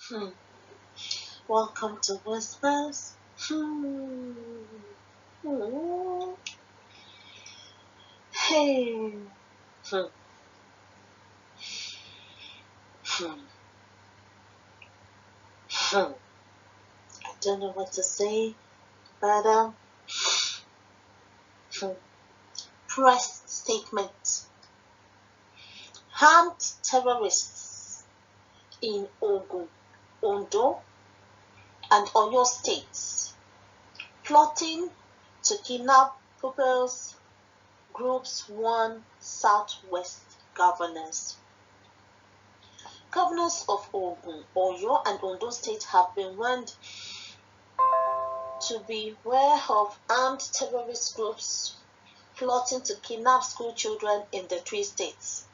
Hmm. Welcome to Whispers. Hmm. Hmm. Hey. Hmm. Hmm. Hmm. I don't know what to say, but hmm. Press statement. Armed terrorists in Ogun, Ondo, and Oyo States plotting to kidnap pupils. Groups warn Southwest governors. Governors of Ogun, Oyo, and Ondo State have been warned to beware of armed terrorist groups plotting to kidnap school children in the three states.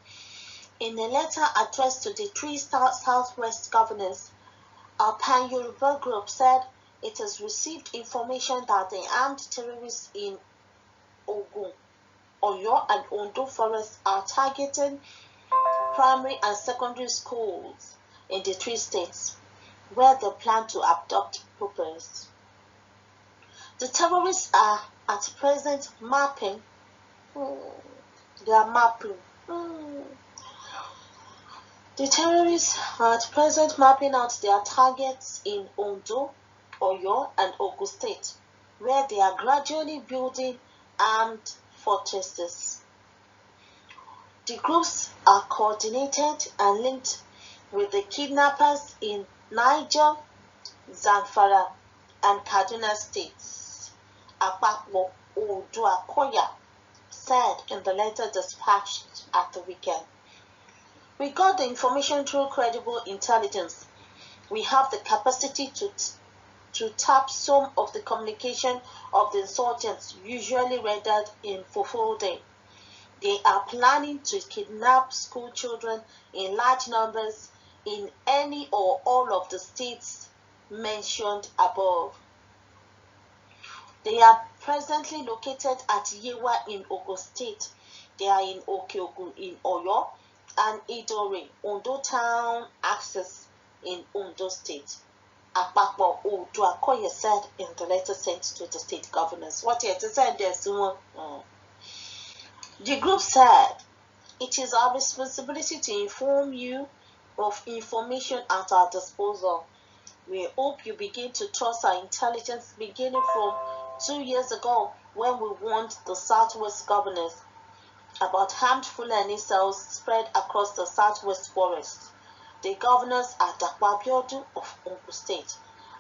In a letter addressed to the three Southwest governors, a pan-Yoruba group said it has received information that the armed terrorists in Ogun, Oyo, and Ondo forests are targeting primary and secondary schools in the three states, where they plan to abduct pupils. The terrorists are at present mapping. They are mapping. The terrorists are at present mapping out their targets in Ondo, Oyo, and Ogun State, where they are gradually building armed fortresses. The groups are coordinated and linked with the kidnappers in Niger, Zamfara, and Kaduna states, Akpakpo Oduakoya said in the letter dispatched at the weekend. We got the information through credible intelligence. We have the capacity to tap some of the communication of the insurgents usually rendered in Fofode. They are planning to kidnap school children in large numbers in any or all of the states mentioned above. They are presently located at Yewa in Ogun State. They are in Okeogun in Oyo and Idore, Ondo Town Access in Ondo State. Akpakpo Oduakoye said in the letter sent to the state governors. What you have to say there, someone? The group said, it is our responsibility to inform you of information at our disposal. We hope you begin to trust our intelligence beginning from 2 years ago when we warned the Southwest governors about armed Fulani cells spread across the Southwest forest. The governors are Dapo Abiodun of Ogun State,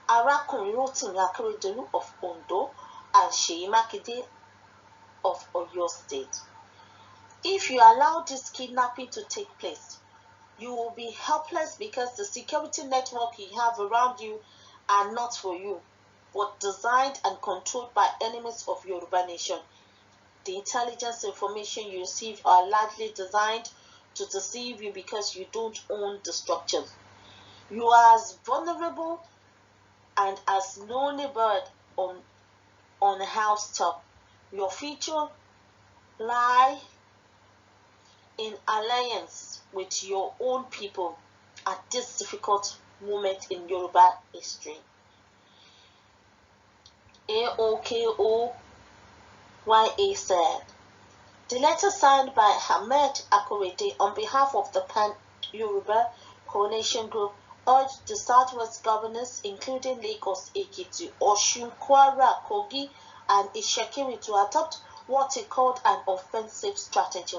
Arakunrin Rotimi Akeredolu of Ondo, and Seyi Makinde of Oyo State. If you allow this kidnapping to take place, you will be helpless because the security network you have around you are not for you, but designed and controlled by enemies of Yoruba nation. The intelligence information you receive are largely designed to deceive you because you don't own the structures. You are as vulnerable and as lonely bird on a housetop. Your future lie in alliance with your own people at this difficult moment in Yoruba history. AOKOYA said. The letter signed by Ahmed Akorede on behalf of the Pan-Yoruba Coalition Group urged the Southwest governors, including Lagos, Ekiti, Osun, Kwara, Kogi, and Ishekiri, to adopt what it called an offensive strategy.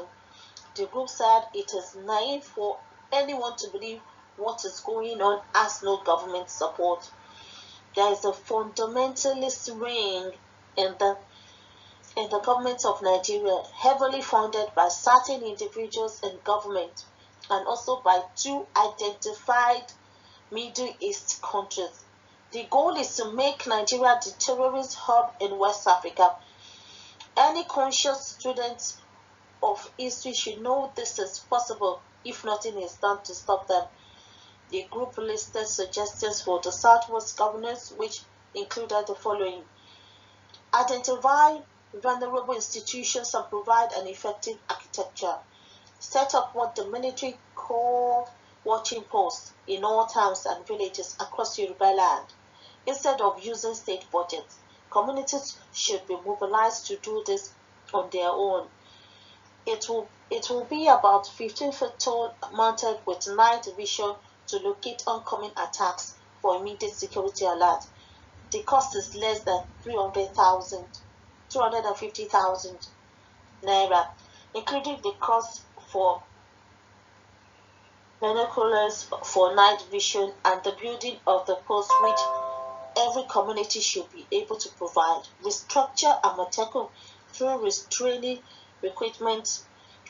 The group said it is naive for anyone to believe what is going on has no government support. There is a fundamentalist ring in the government of Nigeria, heavily funded by certain individuals in government and also by two identified Middle East countries. The goal is to make Nigeria the terrorist hub in West Africa. Any conscious student of history should know this is possible if nothing is done to stop them. The group listed suggestions for the Southwest governors, which included the following: identify vulnerable institutions and provide an effective architecture. Set up what the military call watching posts in all towns and villages across Yoruba land. Instead of using state budgets, communities should be mobilized to do this on their own. It will be about 15 feet tall, mounted with night vision to locate oncoming attacks for immediate security alert. The cost is less than 250,000 naira, including the cost for binoculars for night vision and the building of the post, which every community should be able to provide. Restructure Amotekun through restraining recruitment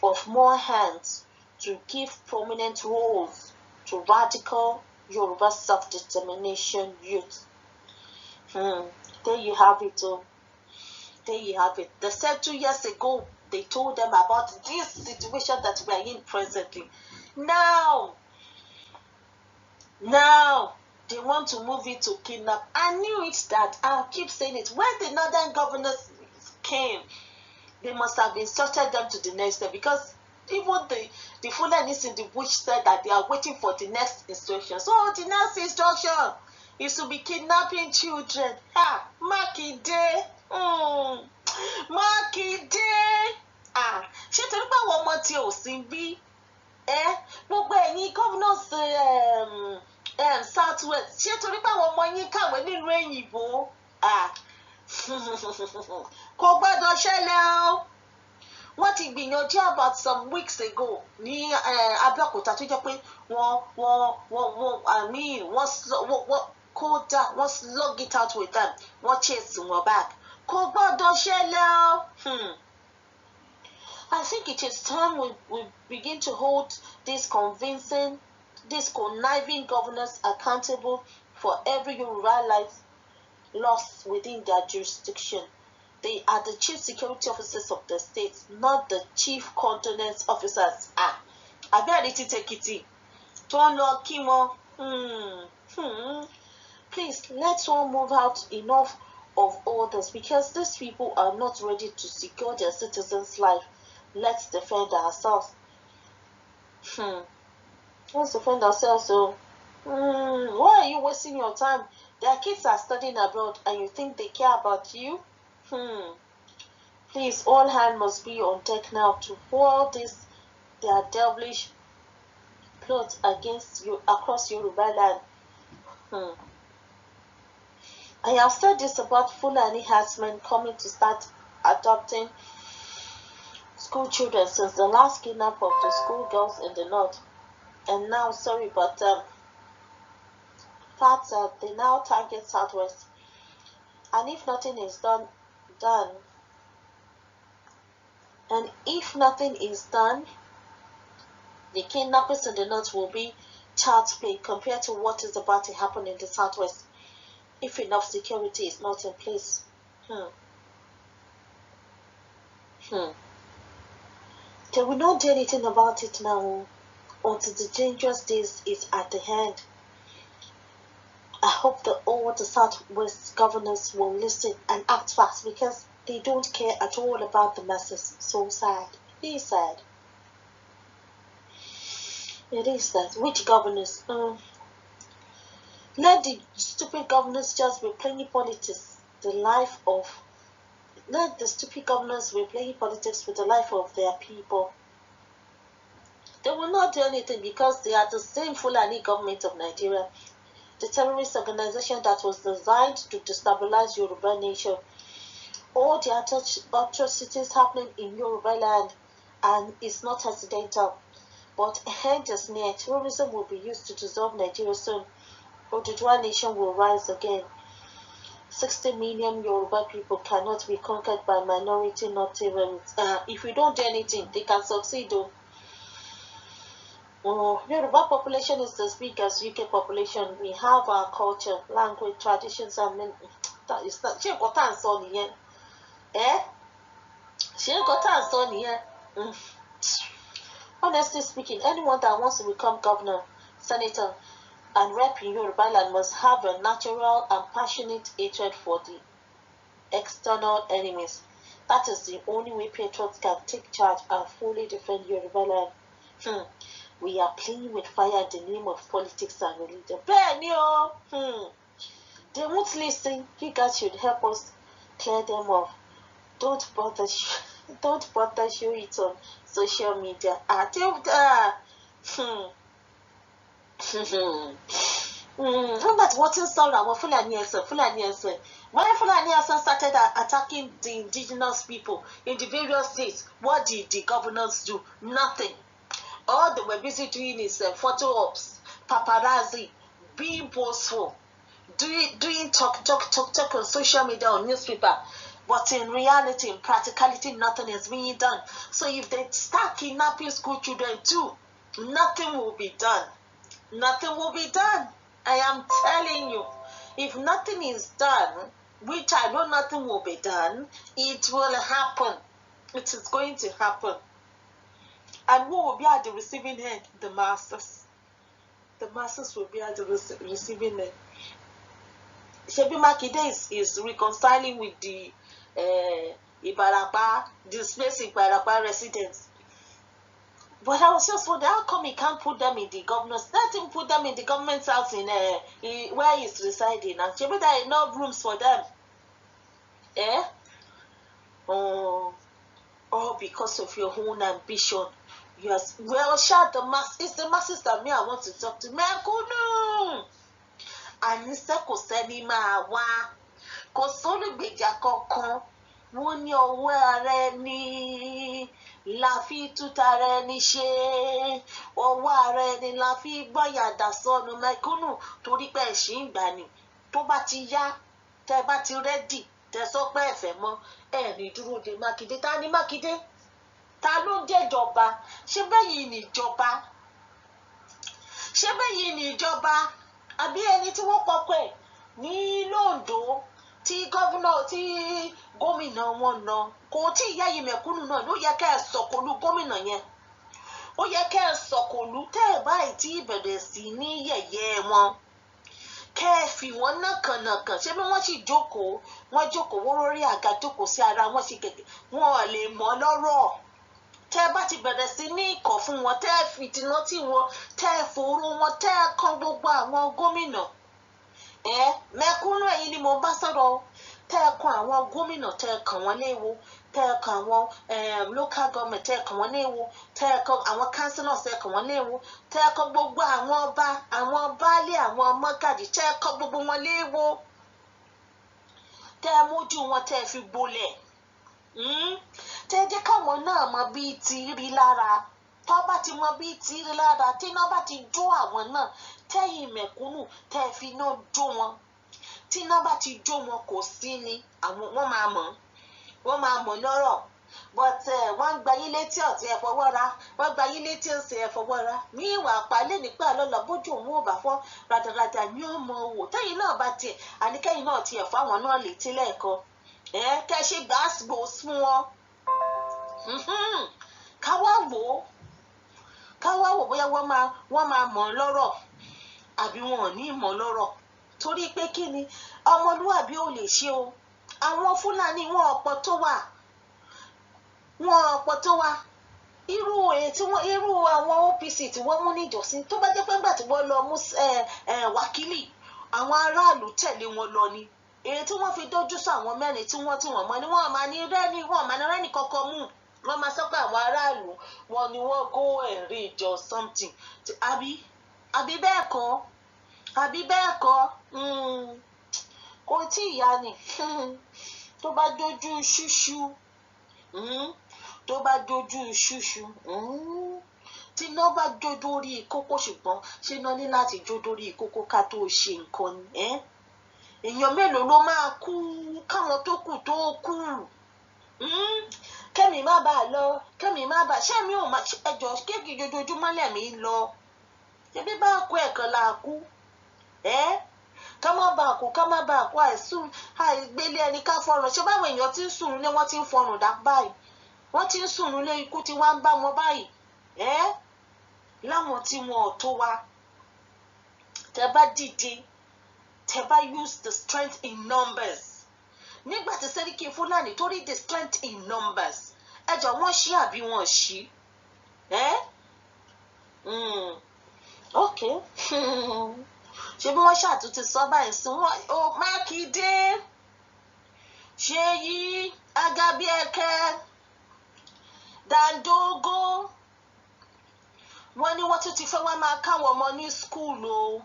of more hands to give prominent roles to radical Yoruba self-determination youth. There you have it. There you have it. They said 2 years ago, they told them about this situation that we are in presently. Now, they want to move it to kidnap. I knew it that. I'll keep saying it. When the northern governors came, they must have instructed them to the next step, because even the Fulanis in the bush said that they are waiting for the next instruction. So the next instruction is to be kidnapping children. Ha! Makinde! Makinde! Ṣé torí pé àwọn ọmọ tí ò sí bí? Gbogbo ẹ̀yin governors South West, ṣé torí pé àwọn ọmọ yín kàwé nílùú òyìnbó? Kò gbọ́dọ̀ ṣẹlẹ̀ o. Wọ́n ti gbìyànjú about some weeks ago ní Abẹ́òkúta tó jẹ́ pé wọ́n slug it out with them. Wọ́n chase wọn back. Kò gbọ́dọ̀ ṣẹlẹ̀ o. I think it is time we begin to hold these conniving governors accountable for every Yoruba life lost within their jurisdiction. They are the chief security officers of the state, not the chief condolence officers. Abẹ́rẹ́ ti Tekiti tó ń lọ kí wọn. Please, let's all move out. Enough of all this, because these people are not ready to secure their citizens' life. Let's defend ourselves. Let's defend ourselves. So, why are you wasting your time? Their kids are studying abroad, and you think they care about you? Please, all hands must be on deck now to foil their devilish plots against you across Yoruba land. I have said this about Fulani herdsmen coming to start adopting school children since the last kidnap of the schoolgirls in the north. And now, they now target Southwest. And if nothing is done, the kidnappers in the north will be child's play compared to what is about to happen in the Southwest if enough security is not in place. They will not do anything about it now until the dangerous days is at the hand. I hope that all the Southwest governors will listen and act fast, because they don't care at all about the masses. So sad. It is sad. It is sad. Which governors? Let the stupid governors just be playing politics. Let the stupid governors be playing politics with the life of their people. They will not do anything because they are the same Fulani government of Nigeria, the terrorist organization that was designed to destabilize Yoruba nation. All the atrocities happening in Yoruba land, and it's not accidental. But end is near. Terrorism will be used to dissolve Nigeria soon. Oduduwa nation will rise again. 60 million Yoruba people cannot be conquered by minority nonviolence. If we don't do anything, they can succeed though. Yoruba population is as big as UK population. We have our culture, language, traditions, and that is not. She got time so niye. She got time so niye. Honestly speaking, anyone that wants to become governor, senator, and rep in Yoruba land must have a natural and passionate hatred for the external enemies. That is the only way patriots can take charge and fully defend Yoruba land. we are playing with fire in the name of politics and religion. Benio, they won't listen. You guys should help us clear them off. Don't bother show it on social media. But what is all our Fulani answer? When Fulani started attacking the indigenous people in the various states, what did the governors do? Nothing. All they were busy doing is photo ops, paparazzi, being boastful, doing talk on social media or newspaper. But in reality, in practicality, nothing is being done. So if they start kidnapping school children too, nothing will be done. Nothing will be done. I am telling you, if nothing is done, which I know nothing will be done, it will happen. It is going to happen. And who will be at the receiving end? The masses. The masses will be at the receiving end. Shebi Makinde is reconciling with the Ibarapa, displaced Ibarapa residents. But I was just wondering, how come he can't put them in the governor's? Let him put them in the government's house in where he's residing. And maybe there are enough rooms for them. All because of your own ambition. Yes. Well, shout the mass. It's the masses that me I want to talk to. Mekunu. And Mr. Koseni Mawa. Kosolu Beja Kokon. Wọ́n ní ọwọ́ ara ẹni la fi tútara ẹni ṣe, ọwọ́ ara ẹni la fi gbọ́yàdà sọnù mẹ̀kúnnù torí pé ẹ̀ṣin ìgbà ni tó bá ti yá tẹ́ bá ti rẹ́dì tẹ́ sọ pé ẹ̀fẹ̀ mọ́ ẹ̀ ní dúró de Mákindé. Ta ni Mákindé? Ta ló jẹ́jọba? Ṣé bẹ́yìn níjọba? Ṣé bẹ́yìn níjọba? Àbí ẹni tí wọ́n pọ̀pọ̀ ẹ̀ ní Ondo tí gómìnà wọn lọ kò tí ìyá yìí mẹ̀kúnnù náà ló yẹ kẹ́ ẹ sọ̀kòlù gómìnà yẹn. Ó yẹ kẹ́ ẹ sọ̀kòlù tẹ́ ẹ báyìí tí ìbẹ̀rẹ̀ sí ní yẹ̀yẹ́ wọn. Kẹ́ ẹ fi wọ́n nàkànàkàn. Ṣé bí wọ́n sì jókòó wọ́n lórí àga jókòó sí ara wọn sí gẹ̀gẹ̀. Wọn ò lè mọ̀ lọ́rọ̀. Tẹ́ ẹ bá ti bẹ̀rẹ̀ sí ní ìkọ̀ fún wọn, tẹ́ ẹ fìtínà tí wọn, tẹ́ ẹ fòrò wọn, tẹ́ ẹ kan gbogbo àwọn gómìnà. Mẹ̀kúnnù ẹ̀yin ni mo bá sọ̀rọ̀. Tẹ́ ẹ kan àwọn gómìnà, tẹ́ ẹ kàn wọ́n léwu, tẹ́ ẹ kan àwọn local government, tẹ́ ẹ kàn wọ́n léwu, tẹ́ ẹ kan àwọn councillors, tẹ́ ẹ kàn wọ́n léwu, tẹ́ ẹ kan gbogbo àwọn ọba, àwọn baálé, àwọn mọ́gàjì, tẹ́ ẹ kan gbogbo wọn léwu. Tẹ́ ẹ mójú wọn, tẹ́ ẹ fi gbolẹ̀. Tẹ́ ẹ jẹ́ káwọn náà mọ bí ti rí lára. Tó bá ti mọ bí ti rí lára, tí iná bá ti jó àwọn náà, tẹ́yìn mẹ̀kúnnù, tẹ́ ẹ fi iná jó wọn. Tí iná bá ti jó wọn kò sí ni àwọn wọ́n máa mọ̀ lọ́rọ̀. But wọ́n gba yín létí ọ̀tí ẹ fọwọ́ ra, wọ́n gba yín létí òsì ẹ fọwọ́ ra. Ní ìwà àpálẹ̀ nípa lọ́la bójú òun ò bá fọ́ rádaràdà ní ọmọ òwò. Tẹ́yìn náà bá tiẹ̀ àníkẹ́yìn náà tiẹ̀ fáwọn náà létí lẹ́ẹ̀kan. Kẹ́ ṣe gbàásìgbò fún wọn. Káwá wò bóyá wọ́n máa mọ̀ lọ́rọ̀ àbí wọn ò ní mọ̀ lọ́rọ̀. Torí pé kí ni ọmọlúwàbí ò lè ṣe o. Àwọn Fúlàní wọn ọ̀pọ̀ tó wà. Irú àwọn OPC tí wọ́n mú níjọ́sìn tó bá jẹ́ pé ńgbà tí wọ́n lọ mú wákìlì àwọn aráàlú tẹ̀lé wọn lọ ni. Èyí tí wọ́n fi dójú sọ àwọn mẹ́rin tí wọ́n mọ̀ ni wọ́n máa ní rẹ́ni kankan mú. Wọ́n máa sọ pé àwọn aráàlú wọn ni wọ́n go and read or something. Àbí bẹ́ẹ̀ kọ́ kò tí ìyá ni tó bá dojú ṣúṣú tí iná bá jó dórí kókó ṣùgbọ́n ṣé iná ní láti jó dórí kókó ká tó ṣe nǹkan ni èèyàn mélòó ló máa kú káwọn tó kù tó kú kẹ́mi má bàa ṣé mi ò máa ẹjọ́ kéèkì jojoojúmọ́ lẹ́mí lọ ṣebí bá kú ẹ̀kan la kú ká má bàa kú àìgbélé ẹni ká fọrùn ṣé báwọn èèyàn ti ń sùn ní wọ́n ti ń fọrùn dá báyìí wọ́n ti ń sùn lé ikú tí wọ́n ń bá wọn báyìí láwọn tí wọn ò tó wa tẹ́ bá dìde tẹ́ bá use the strength in numbers nígbà tí Sẹ́ríkì Fúlàní tó rí the strength in numbers ẹjọ́ wọ́n ṣí àbí wọ́n ṣí okay. Ṣé bí wọ́n ṣàtúntì sọ báyìí sí wọn ó Mákindé Ṣèyí Agabieke Dandogo wọ́n ní wọ́n tún ti fẹ́ wá máa káwọn ọmọ ní skul o.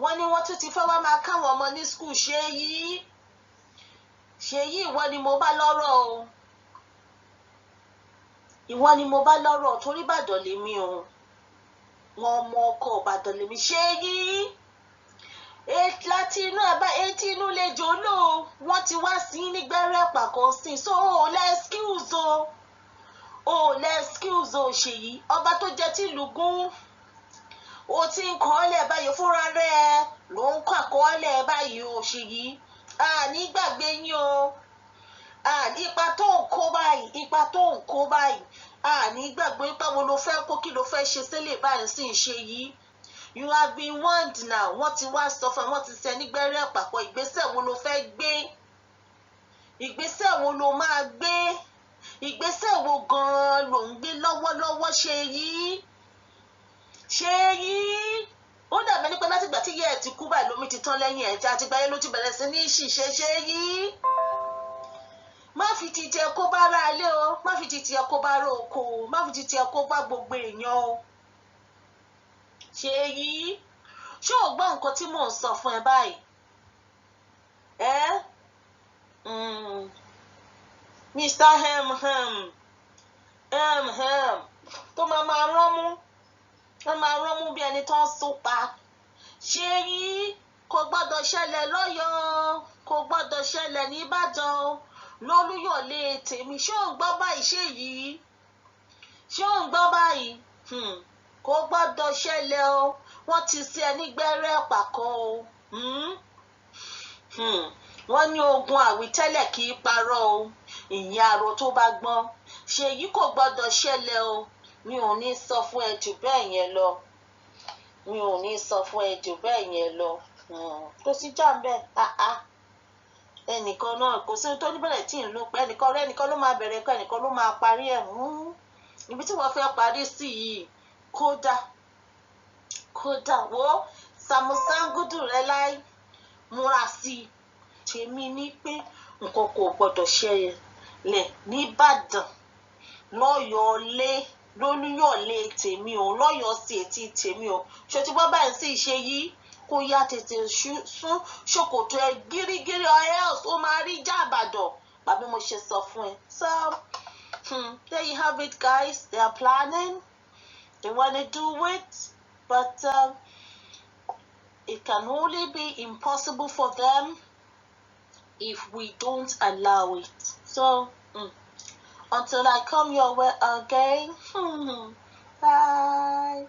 Wọ́n ní wọ́n tún ti fẹ́ wá máa káwọn ọmọ ní skul. Ṣèyí ìwọ ni mo bá lọ́rọ̀ o. Ìwọ ni mo bá lọ́rọ̀ torí Ìbàdàn lèmi o. Wọ́n mọ ọkọ Ìbàdàn lèmi. Ṣèyí láti inú ẹ̀bá etí inú lè jò lò wọ́n ti wá sí nígbẹ́rẹ́ pàkọ́ sí so o lè excuse o Ṣèyí ọba tó jẹ́ tìlú gún o ti ń kọ́ ọ́lẹ̀ báyìí fúnra rẹ̀ ló ń kọ́ àkọọ́lẹ̀ báyìí o Ṣèyí àní gbàgbé yín o ipa tó ń kó báyìí àní gbàgbé ipa wo ló fẹ́ kó kí ló fẹ́ ṣe sílẹ̀ báyìí sì ń Ṣèyí. You have been warned now. Wọ́n ti wá sọ fún ẹ, wọ́n ti ṣe nígbẹ́rẹ́ àpapọ̀. Ìgbésẹ̀ wo ló fẹ́ gbé? Ìgbésẹ̀ wo ló máa gbé? Ìgbésẹ̀ wo gan-an ló ń gbé lọ́wọ́lọ́wọ́ Ṣèyí? Ó dàbí ẹni pé látìgbà tí ìyá ẹ̀ ti kú báyìí lómi ti tán lẹ́yìn ẹ̀ já àtìgbà yẹn ló ti bẹ̀rẹ̀ sí ní ṣìṣe Ṣèyí. Má fi ti tiẹ̀ kó bá ara ilé o, má fi ti tiẹ̀ kó bá ara oko o, má fi ti tiẹ̀ kó bá gbogbo èèyàn o. Ṣèyí ṣé o gbọ́ nǹkan tí mò ń sọ fún ẹ báyìí? Mr. tó máa ránmú bí ẹni tó ń sopa. Ṣèyí kò gbọ́dọ̀ ṣẹlẹ̀ lọ́yọ̀ọ́, kò gbọ́dọ̀ ṣẹlẹ̀ ní Ìbàdàn lólúyọ̀lé tèmi. Ṣé o ń gbọ́ báyìí Ṣèyí? Ṣé o ń gbọ́ báyìí? Kò gbọ́dọ̀ ṣẹlẹ̀ o, wọ́n ti ṣe ẹni gbẹ́rẹ́ pàkọ́ o. Wọ́n ní ogun àwítẹ́lẹ̀ kì í parọ́ o, ìyẹn àrò tó bá gbọ́n. Ṣèyí kò gbọ́dọ̀ ṣẹlẹ̀ o, mi ò ní sọ fún ẹ jù bẹ́ẹ̀ yẹn lọ. Kò sí jà bẹ́ẹ̀ ẹnìkan náà kò sí tó níbẹ̀rẹ̀ tí ń lò pé ẹnìkan ló máa bẹ̀rẹ̀ ẹ̀kọ́ ẹnìkan ló máa parí ẹ̀. Ibi tí wọ́n fẹ́ parí sí yìí kódà wo Sàmúsàngúdù rẹ láì múra sí i. Tèmi ní pé nǹkan kò gbọdọ̀ ṣẹlẹ̀ nìbàdàn lọ́yọ̀ọ́lé lólúyọ̀lé tèmi o lọ́yọ̀ọ́ sí etí tèmi o. Ṣé o ti gbọ́ báyìí sí ìṣe yìí kó yá tètè sún ṣòkòtò ẹ gírígírí or else ó máa rí jàbàdàn bàbí mo ṣe sọ fún ẹ. So there you have it guys. They are planning, they want to do it, but it can only be impossible for them if we don't allow it. So until I come your way again, bye.